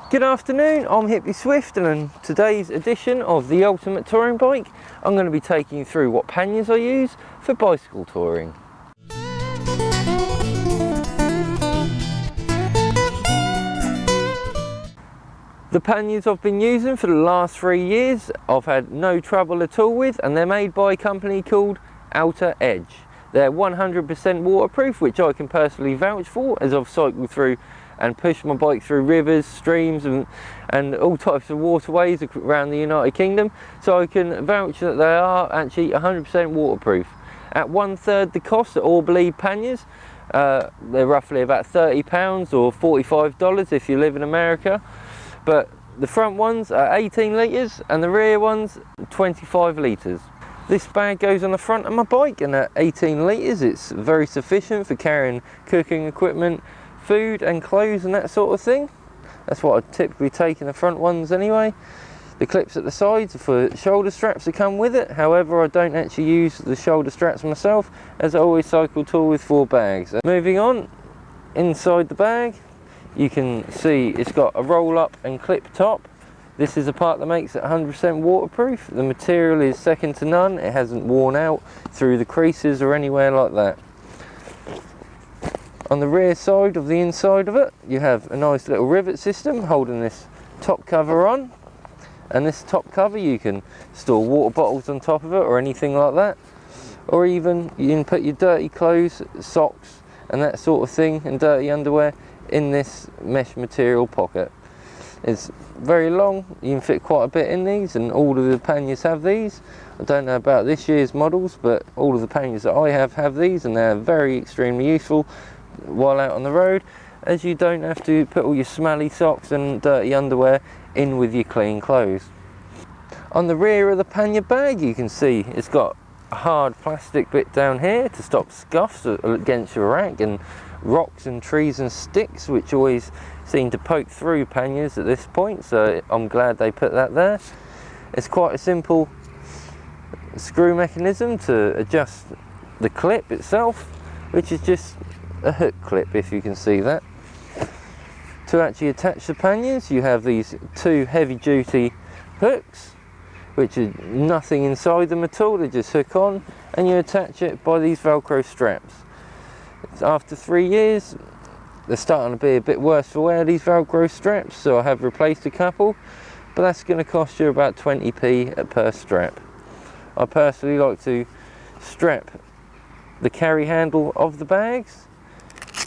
Good afternoon, I'm Hippie Swift, and in today's edition of the Ultimate Touring Bike, I'm going to be taking you through what panniers I use for bicycle touring. The panniers I've been using for the last 3 years, I've had no trouble at all with, and they're made by a company called Edge. They're 100% waterproof, which I can personally vouch for, as I've cycled through and pushed my bike through rivers, streams and all types of waterways around the United Kingdom, so I can vouch that they are actually 100% waterproof. At 1/3 the cost of all bleed panniers, they're roughly about £30 or $45 if you live in America, but the front ones are 18 litres and the rear ones 25 litres. This bag goes on the front of my bike, and at 18 litres it's very sufficient for carrying cooking equipment, food and clothes and that sort of thing. That's what I typically take in the front ones anyway. The clips at the sides are for shoulder straps that come with it. However, I don't actually use the shoulder straps myself, as I always cycle tour with 4 bags. Moving on, inside the bag you can see it's got a roll up and clip top. This is the part that makes it 100% waterproof. The material is second to none. It hasn't worn out through the creases or anywhere like that. On the rear side of the inside of it, you have a nice little rivet system holding this top cover on, and this top cover you can store water bottles on top of it or anything like that, or even you can put your dirty clothes, socks and that sort of thing, and dirty underwear in this mesh material pocket. It's very long, you can fit quite a bit in these, and all of the panniers have these. I don't know about this year's models, but all of the panniers that I have these, and they're very extremely useful while out on the road, as you don't have to put all your smelly socks and dirty underwear in with your clean clothes. On the rear of the pannier bag you can see it's got a hard plastic bit down here to stop scuffs against your rack and rocks and trees and sticks, which always seem to poke through panniers at this point, so I'm glad they put that there. It's quite a simple screw mechanism to adjust the clip itself, which is just a hook clip, if you can see that. To actually attach the panniers you have these 2 heavy duty hooks, which are nothing inside them at all, they just hook on, and you attach it by these Velcro straps. After 3 years they're starting to be a bit worse for wear, these Velcro straps, so I have replaced a couple, but that's going to cost you about 20p per strap. I personally like to strap the carry handle of the bags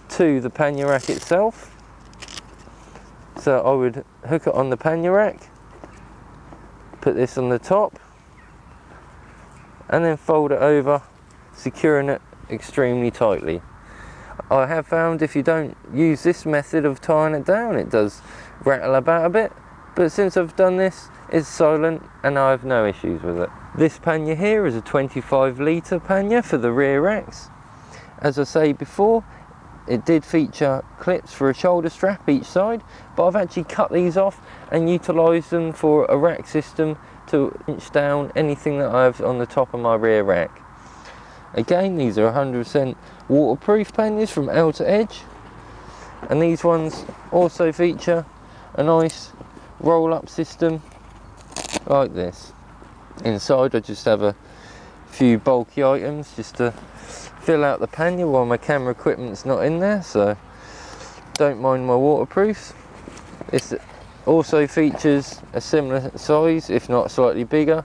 to the pannier rack itself. So I would hook it on the pannier rack, put this on the top, and then fold it over, securing it extremely tightly. I have found if you don't use this method of tying it down, it does rattle about a bit, but since I've done this, it's silent and I have no issues with it. This pannier here is a 25 litre pannier for the rear racks. As I say before, it did feature clips for a shoulder strap each side, but I've actually cut these off and utilised them for a rack system to inch down anything that I have on the top of my rear rack. Again, these are 100% waterproof panniers from Edge, and these ones also feature a nice roll-up system like this. Inside I just have a few bulky items just to fill out the pannier while my camera equipment's not in there, so don't mind my waterproofs. This also features a similar size, if not slightly bigger,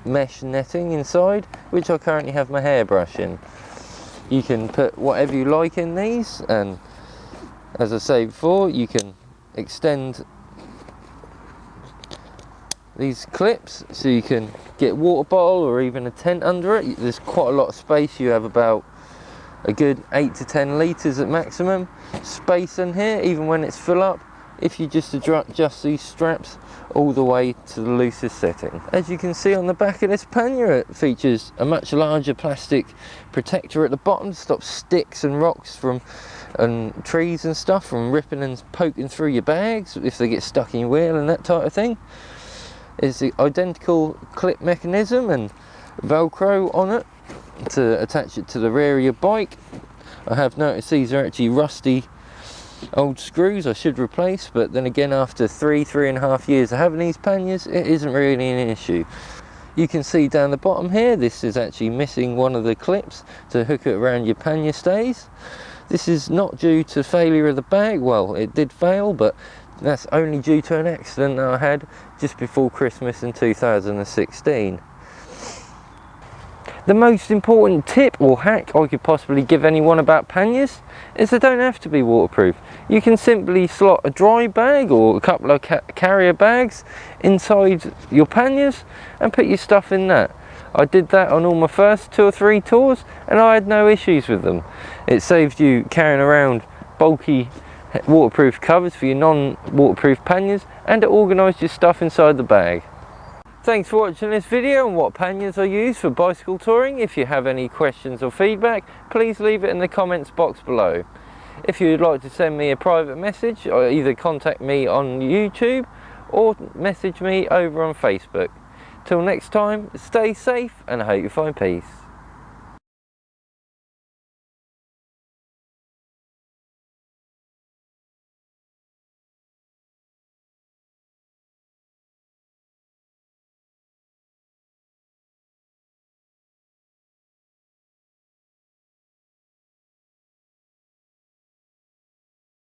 mesh netting inside, which I currently have my hairbrush in. You can put whatever you like in these, and as I say before, you can extend these clips so you can get a water bottle or even a tent under it. There's quite a lot of space. You have about a good 8 to 10 litres at maximum space in here, even when it's full up, if you just adjust these straps all the way to the loosest setting. As you can see on the back of this pannier, it features a much larger plastic protector at the bottom to stop sticks and rocks and trees and stuff from ripping and poking through your bags if they get stuck in your wheel and that type of thing. It's the identical clip mechanism and Velcro on it to attach it to the rear of your bike. I have noticed these are actually rusty old screws I should replace, but then again, after 3.5 years of having these panniers, it isn't really an issue. You can see down the bottom here, this is actually missing one of the clips to hook it around your pannier stays. This is not due to failure of the bag. Well, it did fail, but that's only due to an accident that I had just before Christmas in 2016. The most important tip or hack I could possibly give anyone about panniers is they don't have to be waterproof. You can simply slot a dry bag or a couple of carrier bags inside your panniers and put your stuff in that. I did that on all my first 2 or 3 tours and I had no issues with them. It saved you carrying around bulky waterproof covers for your non-waterproof panniers, and it organised your stuff inside the bag. Thanks for watching this video on what panniers I use for bicycle touring. If you have any questions or feedback, please leave it in the comments box below. If you'd like to send me a private message, or either contact me on YouTube or message me over on Facebook. Till next time, stay safe and I hope you find peace.